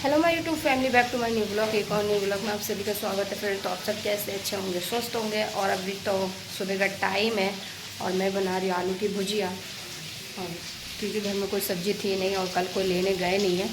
Hello my YouTube family, back to my new blog. एक और new blog में आप सभी का स्वागत है फ्रेंड। तो आप सब कैसे अच्छे होंगे, स्वस्थ होंगे। और अभी तो सुबह का टाइम है और मैं बना रही हूँ आलू की भुजिया। और क्योंकि घर में कोई सब्ज़ी थी नहीं और कल कोई लेने गए नहीं है,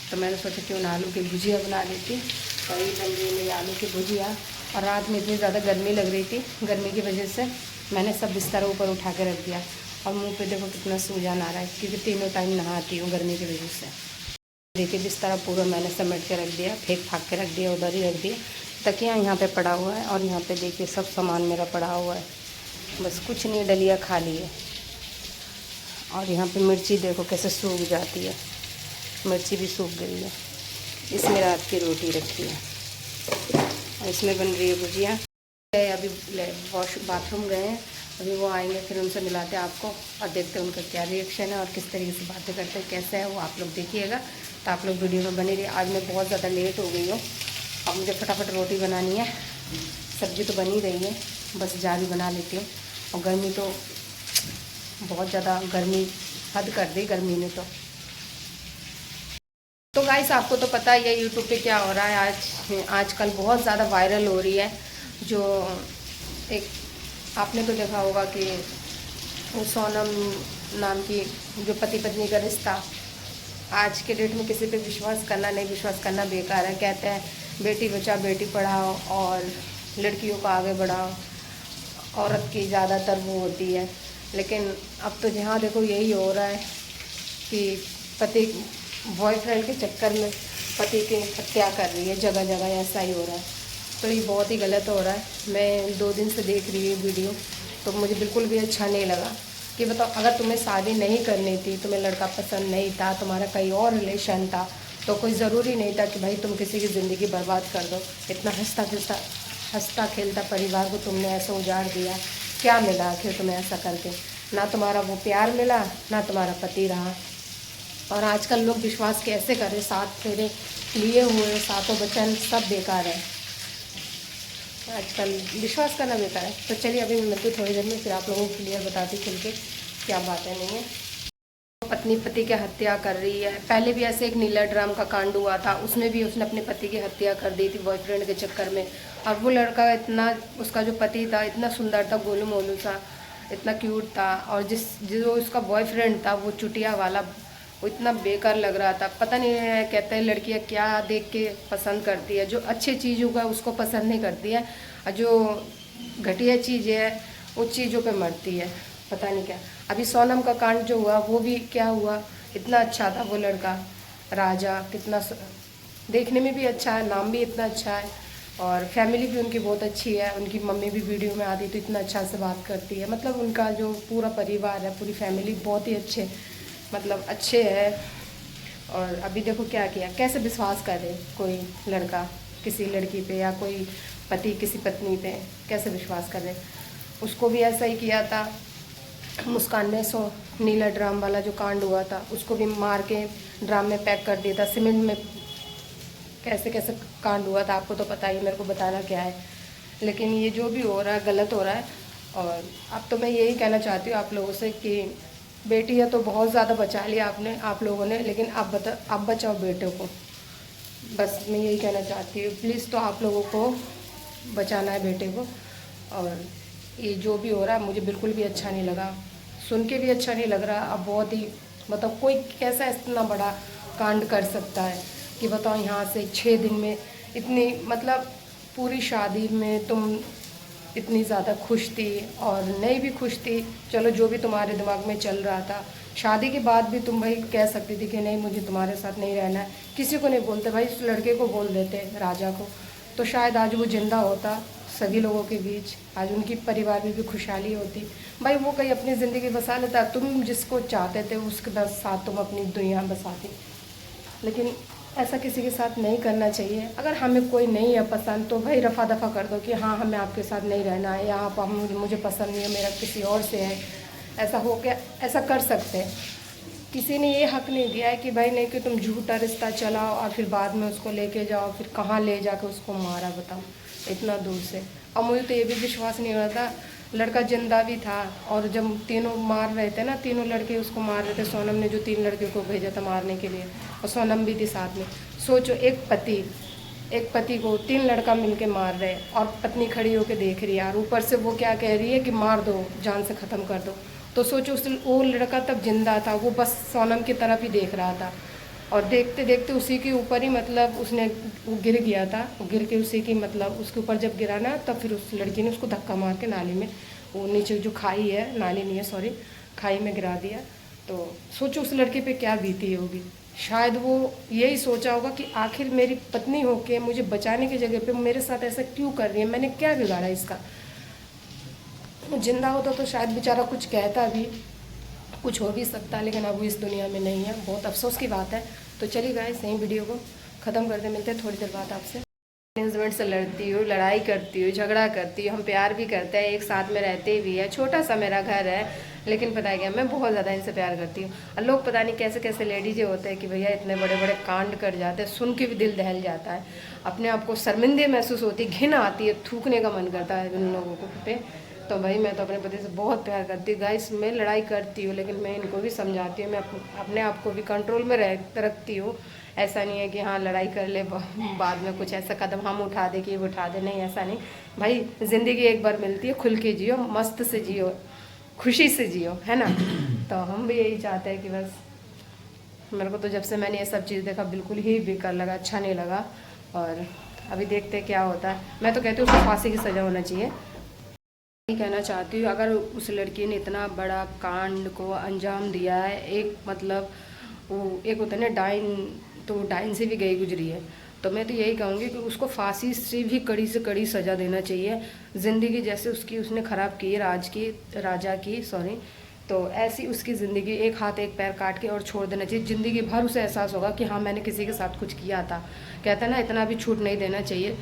तो मैंने सोचा क्यों ना आलू की भुजिया बना देती। और ये बन रही है मेरी आलू की भुजिया। और रात में इतनी ज़्यादा गर्मी लग रही थी, गर्मी की वजह से मैंने सब बिस्तर ऊपर उठा के रख दिया। और मुँह पर देखो कितना सूजन आ रहा है, क्योंकि तीनों टाइम नहाती हूँ गर्मी की वजह से। देखिए बिस्तर पूरा मैंने समेट के रख दिया, फेंक फाक के रख दिया, उधर ही रख दिया। तकिया यहाँ पे पड़ा हुआ है और यहाँ पे देखिए सब सामान मेरा पड़ा हुआ है, बस कुछ नहीं, डलिया खाली है। और यहाँ पे मिर्ची देखो कैसे सूख जाती है, मिर्ची भी सूख गई है। इसमें रात की रोटी रखी है और इसमें बन रही है भुजिया। अभी वॉश बाथरूम गए हैं, अभी वो आएंगे, फिर उनसे मिलाते हैं आपको और देखते हैं उनका क्या रिएक्शन है और किस तरीके से बातें करते हैं, कैसे है वो आप लोग देखिएगा। तो आप लोग वीडियो में बने रहिए। आज मैं बहुत ज़्यादा लेट हो गई हूँ, अब मुझे फटाफट रोटी बनानी है। सब्ज़ी तो बन ही रही है, बस जाली बना लेती हूँ। और गर्मी तो बहुत ज़्यादा, गर्मी हद कर दी गर्मी ने। तो गाइस आपको तो पता ही है यूट्यूब पे क्या हो रहा है। आजकल बहुत ज़्यादा वायरल हो रही है। जो एक आपने तो देखा होगा कि वो सोनम नाम की जो पति पत्नी का रिश्ता, आज के डेट में किसी पे विश्वास करना नहीं, विश्वास करना बेकार है। कहते हैं बेटी बचाओ बेटी पढ़ाओ और लड़कियों को आगे बढ़ाओ, औरत की ज़्यादातर वो होती है। लेकिन अब तो जहाँ देखो यही हो रहा है कि पति बॉयफ्रेंड के चक्कर में पति की हत्या कर रही है, जगह जगह ऐसा ही हो रहा है। तो ये बहुत ही गलत हो रहा है। मैं 2 दिन से देख रही हूँ वीडियो, तो मुझे बिल्कुल भी अच्छा नहीं लगा। कि बताओ, अगर तुम्हें शादी नहीं करनी थी, तुम्हें लड़का पसंद नहीं था, तुम्हारा कहीं और रिलेशन था, तो कोई ज़रूरी नहीं था कि भाई तुम किसी की ज़िंदगी बर्बाद कर दो। इतना हंसता खेलता परिवार को तुमने ऐसा उजाड़ दिया। क्या मिला आखिर तुम्हें ऐसा करके? ना तुम्हारा वो प्यार मिला, ना तुम्हारा पति रहा। और आजकल लोग विश्वास कैसे करें? 7 फेरे लिए हुए, 7 वचन सब बेकार है। आजकल विश्वास करना बेकार है। तो चलिए अभी मैं मिलती थोड़ी देर में, फिर आप लोगों को क्लियर बताती खुल के क्या बातें नहीं है। पत्नी पति की हत्या कर रही है। पहले भी ऐसे एक नीला ड्राम का कांड हुआ था, उसमें भी उसने अपने पति की हत्या कर दी थी बॉयफ्रेंड के चक्कर में। और वो लड़का इतना, उसका जो पति था इतना सुंदर था, गोलू मोलू सा, इतना क्यूट था। और जो उसका बॉयफ्रेंड था वो चुटिया वाला, वो इतना बेकार लग रहा था। पता नहीं है, कहते हैं लड़कियां क्या देख के पसंद करती है, जो अच्छी चीज़ होगा उसको पसंद नहीं करती है, और जो घटिया चीज़ है उस चीज़ों पे मरती है। पता नहीं क्या। अभी सोनम का कांड जो हुआ वो भी क्या हुआ, इतना अच्छा था वो लड़का राजा, कितना देखने में भी अच्छा है, नाम भी इतना अच्छा है, और फैमिली भी उनकी बहुत अच्छी है। उनकी मम्मी भी वीडियो में आती तो इतना अच्छा से बात करती है। मतलब उनका जो पूरा परिवार है, पूरी फैमिली बहुत ही अच्छे, मतलब अच्छे है। और अभी देखो क्या किया, कैसे विश्वास करे कोई लड़का किसी लड़की पे, या कोई पति किसी पत्नी पे, कैसे विश्वास करे? उसको भी ऐसा ही किया था मुस्कान ने। नीला ड्राम वाला जो कांड हुआ था, उसको भी मार के ड्राम में पैक कर दिया था, सीमेंट में। कैसे कैसे कांड हुआ था आपको तो पता ही, मेरे को बताना क्या है। लेकिन ये जो भी हो रहा है गलत हो रहा है। और अब तो मैं यही कहना चाहती हूँ आप लोगों से कि बेटियाँ तो बहुत ज़्यादा बचा लिया आपने, आप लोगों ने, लेकिन अब बचाओ बेटों को। बस मैं यही कहना चाहती हूँ, प्लीज़ तो आप लोगों को बचाना है बेटे को। और ये जो भी हो रहा है मुझे बिल्कुल भी अच्छा नहीं लगा, सुन के भी अच्छा नहीं लग रहा। अब बहुत ही, मतलब कोई कैसा इतना बड़ा कांड कर सकता है कि बताओ, यहाँ से 6 दिन में इतनी, मतलब पूरी शादी में तुम इतनी ज़्यादा खुश थी और नहीं भी खुश थी, चलो जो भी तुम्हारे दिमाग में चल रहा था। शादी के बाद भी तुम भाई कह सकती थी कि नहीं मुझे तुम्हारे साथ नहीं रहना है। किसी को नहीं बोलते भाई, उस लड़के को बोल देते, राजा को, तो शायद आज वो जिंदा होता सभी लोगों के बीच, आज उनकी परिवार में भी खुशहाली होती। भाई वो कहीं अपनी ज़िंदगी बसा लेता, तुम जिसको चाहते थे उसके साथ तुम अपनी दुनिया बसाती। लेकिन ऐसा किसी के साथ नहीं करना चाहिए। अगर हमें कोई नहीं है पसंद, तो भाई रफा दफ़ा कर दो कि हाँ हमें आपके साथ नहीं रहना है, या आप मुझे पसंद नहीं है, मेरा किसी और से है। ऐसा हो के ऐसा कर सकते हैं। किसी ने ये हक नहीं दिया है कि भाई नहीं, कि तुम झूठा रिश्ता चलाओ और फिर बाद में उसको लेके जाओ, फिर कहाँ ले जाकर उसको मारा, बताओ इतना दूर से। और मुझे तो ये भी विश्वास नहीं हो रहा था, लड़का जिंदा भी था। और जब तीनों मार रहे थे ना, तीनों लड़के उसको मार रहे थे, सोनम ने जो 3 लड़कियों को भेजा था मारने के लिए, और सोनम भी थी साथ में। सोचो एक पति को 3 लड़का मिलके मार रहे हैं और पत्नी खड़ी होके देख रही है, और ऊपर से वो क्या कह रही है कि मार दो, जान से ख़त्म कर दो। तो सोचो वो लड़का तब जिंदा था, वो बस सोनम की तरफ ही देख रहा था, और देखते देखते उसी के ऊपर ही मतलब उसने वो गिर गया था। वो गिर के उसी की मतलब उसके ऊपर जब गिरा ना, तब फिर उस लड़की ने उसको धक्का मार के नाली में, वो नीचे जो खाई है, नाली नहीं है सॉरी, खाई में गिरा दिया। तो सोचो उस लड़के पे क्या बीती होगी। शायद वो यही सोचा होगा कि आखिर मेरी पत्नी होके मुझे बचाने की जगह पे मेरे साथ ऐसा क्यों कर रही है, मैंने क्या बिगाड़ा इसका। वो जिंदा होता तो शायद बेचारा कुछ कहता भी, कुछ हो भी सकता है, लेकिन अब वो इस दुनिया में नहीं है। बहुत अफसोस की बात है। तो चलिए गाइस, यहीं वीडियो को ख़त्म करते, मिलते हैं थोड़ी देर बाद आपसे। हस्बैंड से लड़ती हूँ, लड़ाई करती हूँ, झगड़ा करती हूँ, हम प्यार भी करते हैं, एक साथ में रहते भी है, छोटा सा मेरा घर है, लेकिन पता है क्या, मैं बहुत ज़्यादा इनसे प्यार करती हूँ। और लोग पता नहीं कैसे कैसे लेडीज होते हैं कि भैया इतने बड़े बड़े कांड कर जाते हैं, सुन के भी दिल दहल जाता है, अपने आप को शर्मिंदे महसूस होती है, घिन आती है, थूकने का मन करता है उन लोगों को पे। तो भाई मैं तो अपने पति से बहुत प्यार करती हूँ गाइस। मैं लड़ाई करती हूँ, लेकिन मैं इनको भी समझाती हूँ, मैं अपने आप को भी कंट्रोल में रखती हूँ। ऐसा नहीं है कि हाँ लड़ाई कर ले बाद में कुछ ऐसा कदम हम उठा दे कि वो उठा दे, नहीं ऐसा नहीं भाई। ज़िंदगी एक बार मिलती है, खुल के जियो, मस्त से जियो, खुशी से जियो, है ना। तो हम भी यही चाहते हैं कि बस, मेरे को तो जब से मैंने ये सब चीज़ देखा बिल्कुल ही बेकार लगा, अच्छा नहीं लगा। और अभी देखते हैं क्या होता है। मैं तो कहती हूँ उसको फांसी की सज़ा होना चाहिए। कहना चाहती हूँ, अगर उस लड़की ने इतना बड़ा कांड को अंजाम दिया है, एक मतलब वो एक होता है ना डाइन, तो डाइन से भी गई गुजरी है, तो मैं तो यही कहूँगी कि उसको फांसी से भी कड़ी से कड़ी सज़ा देना चाहिए। ज़िंदगी जैसे उसने ख़राब की राजा की सॉरी, तो ऐसी उसकी ज़िंदगी एक हाथ एक पैर काट के और छोड़ देना चाहिए। ज़िंदगी भर उसे एहसास होगा कि हाँ मैंने किसी के साथ कुछ किया था। कहता है ना, इतना भी छूट नहीं देना चाहिए।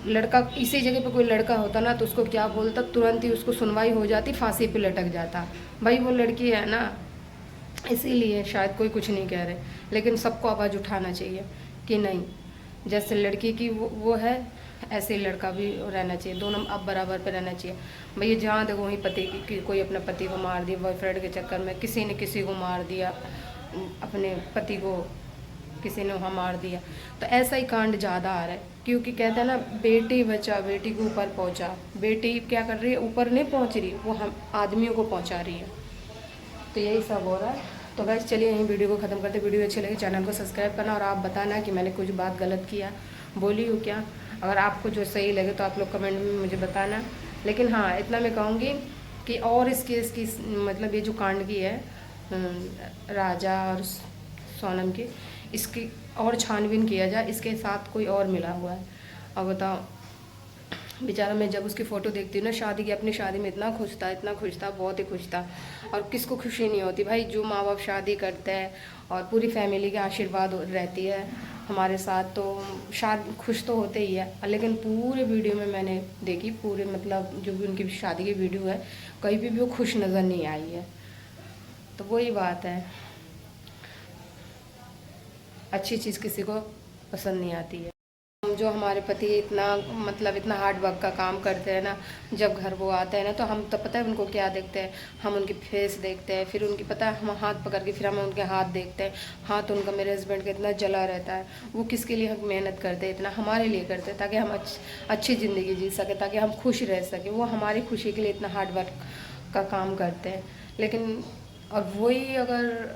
लड़का इसी जगह पे कोई लड़का होता ना, तो उसको क्या बोलता, तुरंत ही उसको सुनवाई हो जाती, फांसी पे लटक जाता। भाई वो लड़की है ना, इसीलिए शायद कोई कुछ नहीं कह रहे, लेकिन सबको आवाज़ उठाना चाहिए कि नहीं, जैसे लड़की की वो है, ऐसे ही लड़का भी रहना चाहिए, दोनों अब बराबर पे रहना चाहिए। भैया जहाँ देखो वहीं पति की कोई अपने पति को मार दिया, बॉयफ्रेंड के चक्कर में किसी ने किसी को मार दिया, अपने पति को किसी ने वहाँ मार दिया। तो ऐसा ही कांड ज़्यादा आ रहा है, क्योंकि कहते हैं ना, बेटी बचा बेटी के ऊपर पहुँचा। बेटी क्या कर रही है, ऊपर नहीं पहुँच रही, वो हम आदमियों को पहुँचा रही है। तो यही सब हो रहा है। तो गाइस चलिए यहीं वीडियो को ख़त्म करते। वीडियो अच्छी लगी चैनल को सब्सक्राइब करना, और आप बताना कि मैंने कुछ बात गलत किया, बोली हूँ क्या। अगर आपको जो सही लगे तो आप लोग कमेंट में मुझे बताना। लेकिन हाँ इतना मैं कहूँगी कि और इस केस की मतलब ये जो कांड की है राजा और सोनम की, इसकी और छानबीन किया जाए, इसके साथ कोई और मिला हुआ है। और बताओ बेचारा, मैं जब उसकी फ़ोटो देखती हूँ ना शादी की, अपनी शादी में इतना खुश था, इतना खुश था, बहुत ही खुश था। और किसको खुशी नहीं होती भाई, जो माँ बाप शादी करते हैं और पूरी फैमिली के आशीर्वाद रहती है हमारे साथ, तो शादी खुश तो होते ही है। लेकिन पूरे वीडियो में मैंने देखी, पूरे मतलब जो भी उनकी शादी की वीडियो है, कहीं भी वो खुश नज़र नहीं आई है। तो वही बात है, अच्छी चीज़ किसी को पसंद नहीं आती है। जो हमारे पति इतना मतलब इतना हार्ड वर्क का काम करते हैं ना, जब घर वो आते हैं ना, तो हम तो पता है उनको क्या देखते हैं, हम उनकी फेस देखते हैं, फिर उनकी पता है हम हाथ पकड़ के फिर हम उनके हाथ देखते हैं। हाथ उनका मेरे हस्बैंड का इतना जला रहता है, वो किसके लिए हम मेहनत करते हैं, इतना हमारे लिए करते हैं ताकि हम अच्छी ज़िंदगी जी सकें, ताकि हम खुश रह सकें। वो हमारी खुशी के लिए इतना हार्ड वर्क का काम करते हैं। लेकिन और वही अगर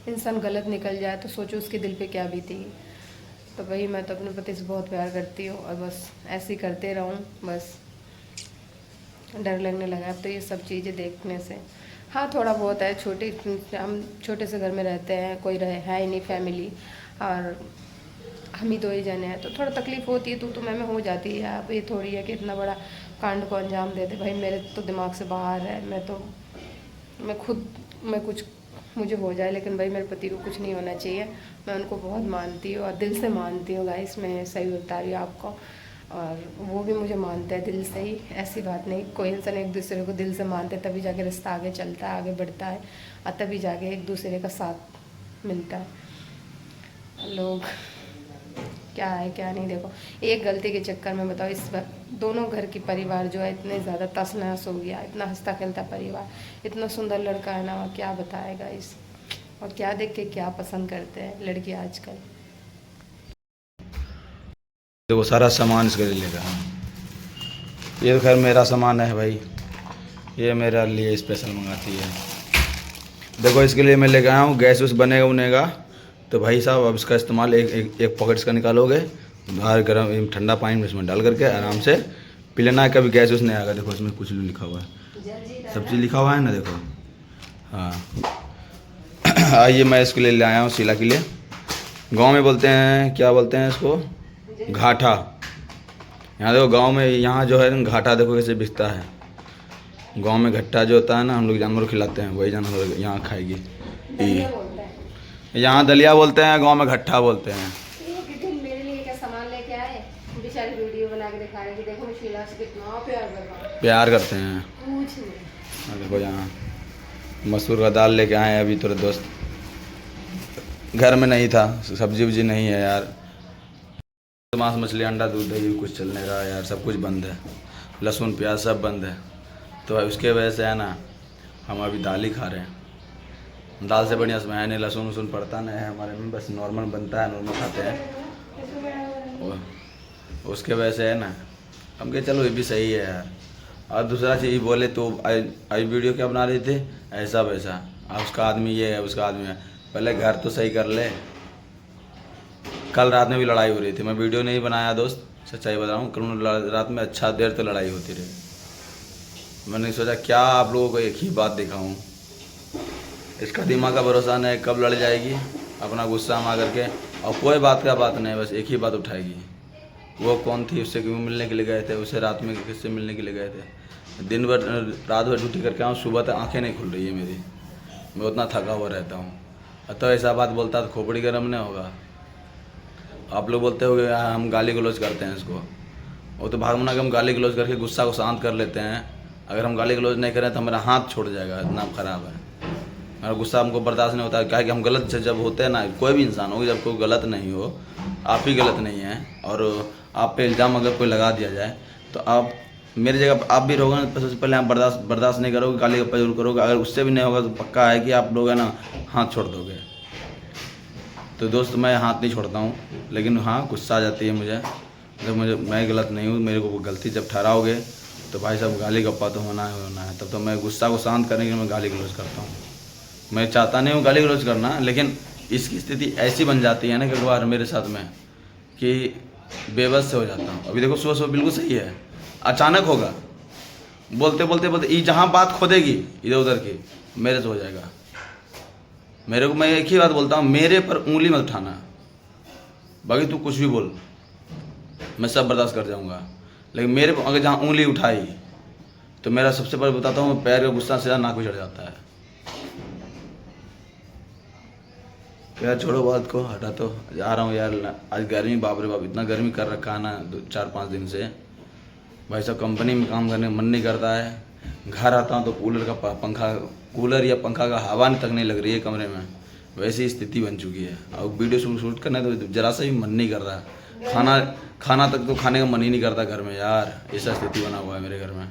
इंसान गलत निकल जाए तो सोचो उसके दिल पे क्या बीतेगी। तो भाई मैं तो अपने पति से बहुत प्यार करती हूँ, और बस ऐसे ही करते रहूँ। बस डर लगने लगा अब तो ये सब चीज़ें देखने से। हाँ थोड़ा बहुत है, हम छोटे से घर में रहते हैं, कोई है ही नहीं फैमिली, और हम ही 2 ही जने हैं, तो थोड़ा तकलीफ़ होती है, तो मैं हो जाती है। अब ये थोड़ी है कि इतना बड़ा कांड को अंजाम देते, भाई मेरे तो दिमाग से बाहर है। मैं कुछ मुझे हो जाए, लेकिन भाई मेरे पति को कुछ नहीं होना चाहिए। मैं उनको बहुत मानती हूँ और दिल से मानती हूँ गाइस, मैं सही बता रही हूँ आपको, और वो भी मुझे मानते हैं दिल से ही। ऐसी बात नहीं, कोई इंसान एक दूसरे को दिल से मानते तभी जाके रिश्ता आगे चलता है, आगे बढ़ता है, और तभी जाके एक दूसरे का साथ मिलता है। लोग क्या है क्या नहीं, देखो एक गलती के चक्कर में बताओ इस बार दोनों घर की परिवार जो है इतने ज़्यादा तस नहस हो गया। इतना हंसता खेलता परिवार, इतना सुंदर लड़का है ना, क्या बताएगा इस, और क्या देख के क्या पसंद करते हैं लड़की आजकल। देखो सारा सामान इसके लिए लेगा। ये तो खैर मेरा सामान है भाई, ये मेरे लिए स्पेशल मंगाती है। देखो इसके लिए मैं लेके आया हूँ गैस वैस बनेगा उनेगा। तो भाई साहब अब इसका इस्तेमाल एक पॉकेट इसका निकालोगे, बाहर गर्म ठंडा पानी में इसमें डाल करके आराम से पी लेना है, कभी गैस वैस नहीं आएगा। देखो इसमें कुछ भी लिखा हुआ है, सब चीज़ लिखा हुआ है ना, देखो। हाँ आइए मैं इसके लिए ले आया हूँ शीला के लिए। गांव में बोलते हैं, क्या बोलते हैं इसको, घाटा। यहाँ देखो गांव में, यहाँ जो है घाटा देखो कैसे बिकता है। गांव में घट्टा जो होता है ना, हम लोग जानवर को खिलाते हैं, वही जानवर यहाँ खाएगी। यहाँ दलिया बोलते हैं, गांव में घट्टा बोलते हैं। मेरे लिए क्या सामान लेके आए, बेचारी वीडियो बना के दिखा रहे कि देखो मैं शीला से कितना प्यार करते हैं। कुछ नहीं। देखो यहाँ मसूर का दाल लेके आए अभी, थोड़े दोस्त घर में नहीं था, सब्जी वब्जी नहीं है यार। मांस मछली अंडा दूध दही कुछ चलने रहा यार, सब कुछ बंद है, लहसुन प्याज सब बंद है। तो उसके वजह से है ना, हम अभी दाल ही खा रहे हैं। दाल से बढ़िया इसमें है नहीं, लहसुन वसुन पड़ता नहीं है हमारे में, बस नॉर्मल बनता है, नॉर्मल खाते हैं। उसके वजह से है ना, हम कहे चलो ये भी सही है यार। और दूसरा चीज़ बोले तो आई वीडियो क्या बना रहे थे, ऐसा वैसा, उसका आदमी ये है, उसका आदमी है। पहले घर तो सही कर ले। कल रात में भी लड़ाई हो रही थी, मैं वीडियो नहीं बनाया दोस्त, सच्चाई बता रहा हूँ। कल रात में अच्छा देर तो लड़ाई होती रही। मैंने सोचा क्या आप लोगों को एक ही बात दिखाऊं, इसका दिमाग का भरोसा नहीं, कब लड़ जाएगी अपना गुस्सा में आकर के, और कोई बात का बात नहीं, बस एक ही बात उठाएगी। वो कौन थी, उससे क्यों मिलने के लिए गए थे, उसे रात में किससे मिलने के लिए गए थे। दिन भर रात भर ड्यूटी करके आऊँ, सुबह तक आँखें नहीं खुल रही है मेरी, मैं उतना थका हुआ रहता हूँ। तो ऐसा बात बोलता तो खोपड़ी गर्म नहीं होगा। आप लोग बोलते हो हम गाली गलौज करते हैं इसको, वो तो भागमना के हम गाली गलौज करके गुस्सा को शांत कर लेते हैं। अगर हम गाली गलौज नहीं करें तो हमारा हाथ छोड़ जाएगा, इतना ख़राब है। हमारा गुस्सा हमको बर्दाश्त नहीं होता है, क्या कि हम गलत जब होते हैं ना, कोई भी इंसान हो, जब कोई गलत नहीं हो, आप ही गलत नहीं हैं, और आप पे इल्ज़ाम अगर कोई लगा दिया जाए तो आप मेरी जगह आप भी रहोगे ना, तो सबसे पहले आप बर्दाश्त नहीं करोगे, गाली गप्पा जरूर करोगे। अगर उससे भी नहीं होगा तो पक्का है कि आप लोग है ना हाथ छोड़ दोगे। तो दोस्त मैं हाथ नहीं छोड़ता हूँ, लेकिन हाँ गुस्सा आ जाती है मुझे, जब मैं गलत नहीं हूँ, मेरे को गलती जब ठहराओगे तो भाई साहब गाली गप्पा तो होना है। तब तो मैं गुस्सा को शांत करने के लिए मैं गाली गलौज करता हूँ। मैं चाहता नहीं हूँ गाली गलौज करना, लेकिन इसकी स्थिति ऐसी बन जाती है ना कई बार मेरे साथ में कि बेबस से हो जाता हूँ। अभी देखो सुबह बिल्कुल सही है, अचानक होगा, बोलते बोलते बोलते ये जहाँ बात खोदेगी इधर उधर की, मेरे से हो जाएगा। मेरे को मैं एक ही बात बोलता हूँ, मेरे पर उंगली मत उठाना, बाकी तू कुछ भी बोल, मैं सब बर्दाश्त कर जाऊँगा। लेकिन मेरे पर अगर जहाँ उंगली उठाई तो मेरा सबसे पहले बताता हूँ, पैर का गुस्सा से नाक भी चढ़ जाता है। यार छोड़ो बात को, हटा तो जा रहा हूँ यार। आज गर्मी बाप रे बाप, इतना गर्मी कर रखा है ना 4-5 दिन से, भाई साहब कंपनी में काम करने का मन नहीं करता है। घर आता हूँ तो कूलर या पंखा का हवा तक नहीं लग रही है कमरे में, वैसी स्थिति बन चुकी है। और वीडियो शूट करना तो जरा सा भी मन नहीं कर रहा, खाना तक तो खाने का मन ही नहीं करता घर में यार, ऐसा स्थिति बना हुआ है मेरे घर में।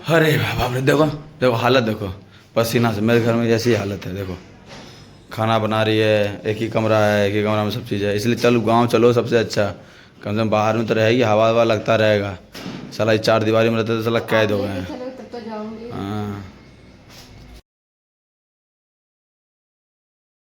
अरे बाप रे, देखो हालत देखो, पसीना से मेरे घर में जैसी हालत है। देखो खाना बना रही है, एक ही कमरा है, एक ही कमरा में सब चीज़ है। इसलिए चलो गांव चलो, सबसे अच्छा, कम से कम बाहर में तो रहेगी, हवा लगता रहेगा। साला 4 दीवारी में रहते तो साला कैद हो गए हैं।